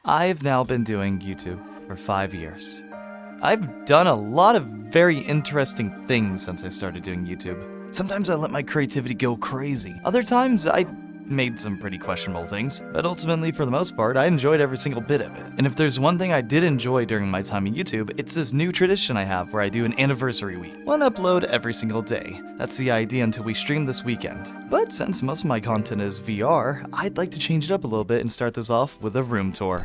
I've now been doing YouTube for 5 years. I've done a lot of very interesting things since I started doing YouTube. Sometimes I let my creativity go crazy. Other times I made some pretty questionable things, but ultimately, for the most part, I enjoyed every single bit of it. And if there's one thing I did enjoy during my time at YouTube, it's this new tradition I have where I do an anniversary week. One upload every single day. That's the idea until we stream this weekend. But since most of my content is VR, I'd like to change it up a little bit and start this off with a room tour.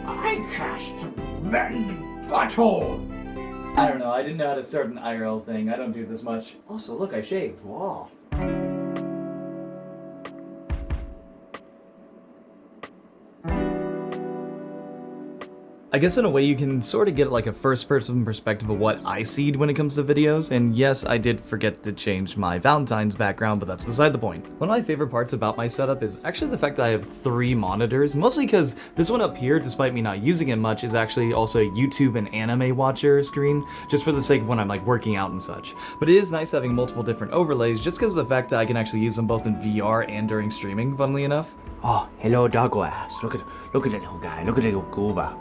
I cast mend butthole. I don't know, I didn't know how to start an IRL thing. I don't do this much. Also, look, I shaved. Wow. I guess in a way you can sort of get like a first-person perspective of what I see when it comes to videos, and yes, I did forget to change my Valentine's background, but that's beside the point. One of my favorite parts about my setup is actually the fact that I have 3 monitors, mostly because this one up here, despite me not using it much, is actually also a YouTube and anime watcher screen, just for the sake of when I'm like working out and such. But it is nice having multiple different overlays, just because of the fact that I can actually use them both in VR and during streaming, funnily enough. Oh, hello, Douglas. Look at that little guy. Look at that little goober.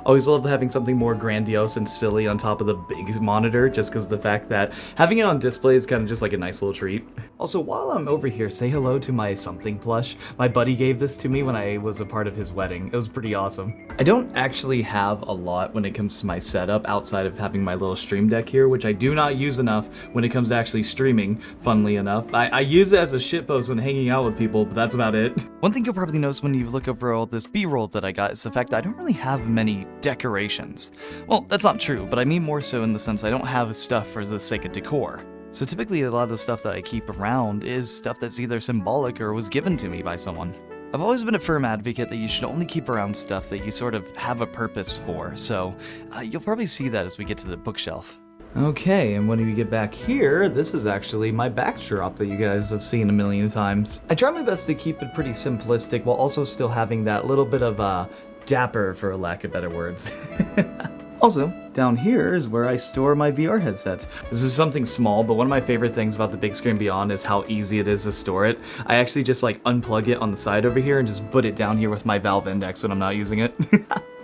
Always love having something more grandiose and silly on top of the big monitor, just because of the fact that having it on display is kind of just like a nice little treat. Also, while I'm over here, say hello to my something plush. My buddy gave this to me when I was a part of his wedding. It was pretty awesome. I don't actually have a lot when it comes to my setup outside of having my little stream deck here, which I do not use enough when it comes to actually streaming, funnily enough. I use it as a shitpost when hanging out with people, but that's about it. One thing you'll probably notice when you look over all this B-roll that I got is the fact that I don't really have many decorations. Well, that's not true, but I mean more so in the sense I don't have stuff for the sake of decor. So typically a lot of the stuff that I keep around is stuff that's either symbolic or was given to me by someone. I've always been a firm advocate that you should only keep around stuff that you sort of have a purpose for, so you'll probably see that as we get to the bookshelf. Okay, and when we get back here, this is actually my backdrop that you guys have seen a million times. I try my best to keep it pretty simplistic while also still having that little bit of dapper, for lack of better words. Also, down here is where I store my VR headsets. This is something small, but one of my favorite things about the big screen beyond is how easy it is to store it. I actually just like unplug it on the side over here and just put it down here with my Valve Index when I'm not using it.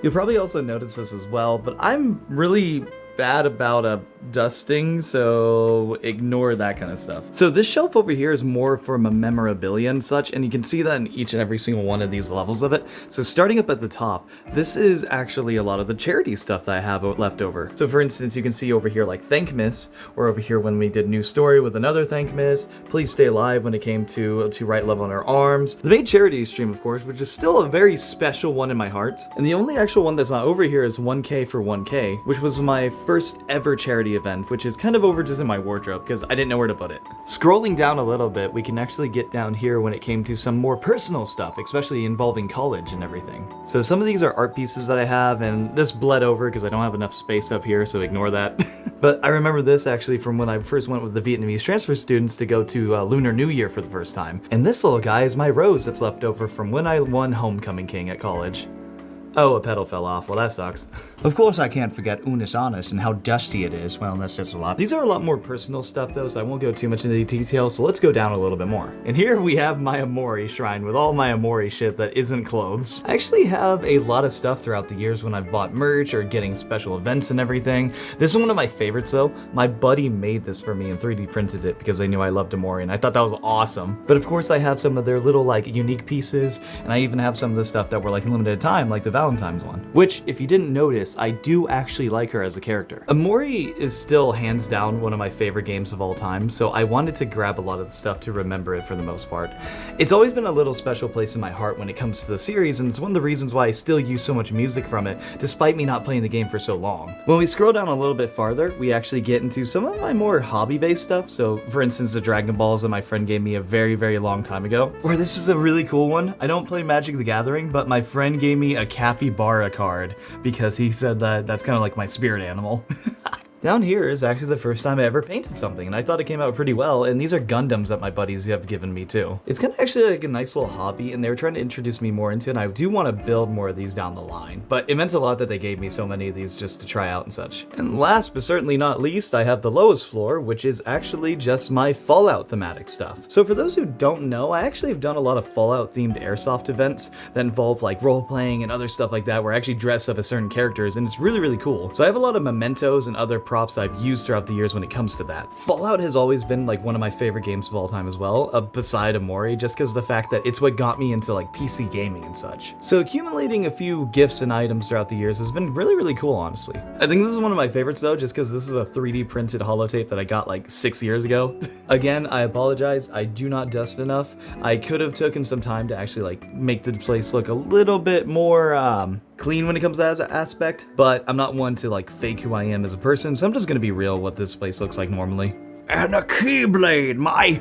You'll probably also notice this as well, but I'm really bad about dusting, so ignore that kind of stuff. So this shelf over here is more for memorabilia and such, and you can see that in each and every single one of these levels of it. So starting up at the top, this is actually a lot of the charity stuff that I have left over. So for instance, you can see over here like Thank Miss, or over here when we did New Story with another Thank Miss, Please Stay Alive when it came to Right Love on Our Arms. The main charity stream, of course, which is still a very special one in my heart. And the only actual one that's not over here is 1K for 1K, which was my first ever charity event, which is kind of over just in my wardrobe because I didn't know where to put it. Scrolling down a little bit, we can actually get down here when it came to some more personal stuff, especially involving college and everything. So some of these are art pieces that I have, and this bled over because I don't have enough space up here, so ignore that. But I remember this actually from when I first went with the Vietnamese transfer students to go to Lunar New Year for the first time. And this little guy is my rose that's left over from when I won Homecoming King at college. Oh, a petal fell off. Well, that sucks. Of course I can't forget Unis Honest and how dusty it is. Well, that's just a lot. These are a lot more personal stuff though, so I won't go too much into the details, so let's go down a little bit more. And here we have my Amori shrine with all my Amori shit that isn't clothes. I actually have a lot of stuff throughout the years when I've bought merch or getting special events and everything. This is one of my favorites though. My buddy made this for me and 3D printed it because they knew I loved Amori and I thought that was awesome. But of course I have some of their little like unique pieces, and I even have some of the stuff that were like limited time, like the Valentine's one. Which, if you didn't notice, I do actually like her as a character. Amori is still hands down one of my favorite games of all time, so I wanted to grab a lot of the stuff to remember it for the most part. It's always been a little special place in my heart when it comes to the series, and it's one of the reasons why I still use so much music from it, despite me not playing the game for so long. When we scroll down a little bit farther, we actually get into some of my more hobby-based stuff. So, for instance, the Dragon Balls that my friend gave me a very, very long time ago. Or this is a really cool one. I don't play Magic the Gathering, but my friend gave me a capybara card because he said that that's kind of like my spirit animal. Down here is actually the first time I ever painted something, and I thought it came out pretty well, and these are Gundams that my buddies have given me too. It's kind of actually like a nice little hobby, and they were trying to introduce me more into it, and I do want to build more of these down the line, but it meant a lot that they gave me so many of these just to try out and such. And last but certainly not least, I have the lowest floor, which is actually just my Fallout thematic stuff. So for those who don't know, I actually have done a lot of Fallout themed airsoft events that involve like role-playing and other stuff like that, where I actually dress up as certain characters, and it's really, really cool. So I have a lot of mementos and other props I've used throughout the years when it comes to that. Fallout has always been like one of my favorite games of all time as well, beside Amori, just because of the fact that it's what got me into like PC gaming and such. So accumulating a few gifts and items throughout the years has been really, really cool, honestly. I think this is one of my favorites though, just because this is a 3D printed holotape that I got like 6 years ago. Again, I apologize, I do not dust enough. I could have taken some time to actually like make the place look a little bit more clean when it comes to that aspect, but I'm not one to like fake who I am as a person, so I'm just gonna be real what this place looks like normally. And a Keyblade, my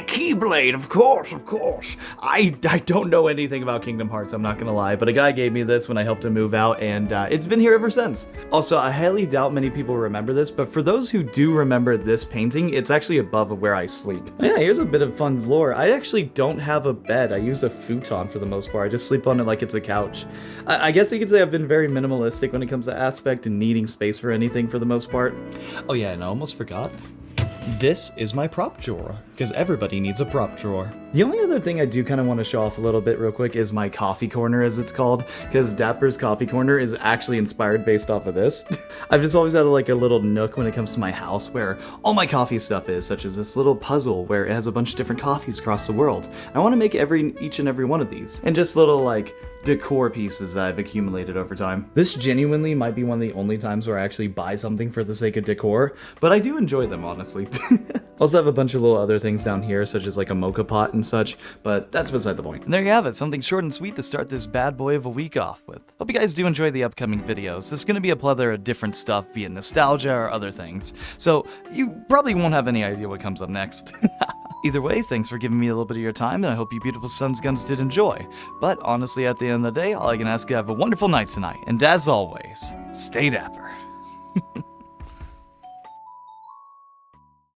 Keyblade, of course. I don't know anything about Kingdom Hearts, I'm not gonna lie, but a guy gave me this when I helped him move out, and it's been here ever since. Also, I highly doubt many people remember this, but for those who do remember this painting, it's actually above where I sleep. Yeah, here's a bit of fun lore. I actually don't have a bed. I use a futon for the most part. I just sleep on it like it's a couch. I guess you could say I've been very minimalistic when it comes to aspect and needing space for anything for the most part. Oh yeah, and I almost forgot. This is my prop drawer, because everybody needs a prop drawer. The only other thing I do kind of want to show off a little bit real quick is my coffee corner, as it's called, because Dapper's coffee corner is actually inspired based off of this. I've just always had like a little nook when it comes to my house where all my coffee stuff is, such as this little puzzle where it has a bunch of different coffees across the world. I want to make each and every one of these, and just little like decor pieces that I've accumulated over time. This genuinely might be one of the only times where I actually buy something for the sake of decor, but I do enjoy them, honestly. Also have a bunch of little other things down here, such as like a mocha pot and such, but that's beside the point. And there you have it, something short and sweet to start this bad boy of a week off with. Hope you guys do enjoy the upcoming videos. This is going to be a plethora of different stuff, be it nostalgia or other things, so you probably won't have any idea what comes up next. Either way, thanks for giving me a little bit of your time, and I hope you beautiful sons guns did enjoy. But honestly, at the end of the day, all I can ask you to have a wonderful night tonight, and as always, stay dapper.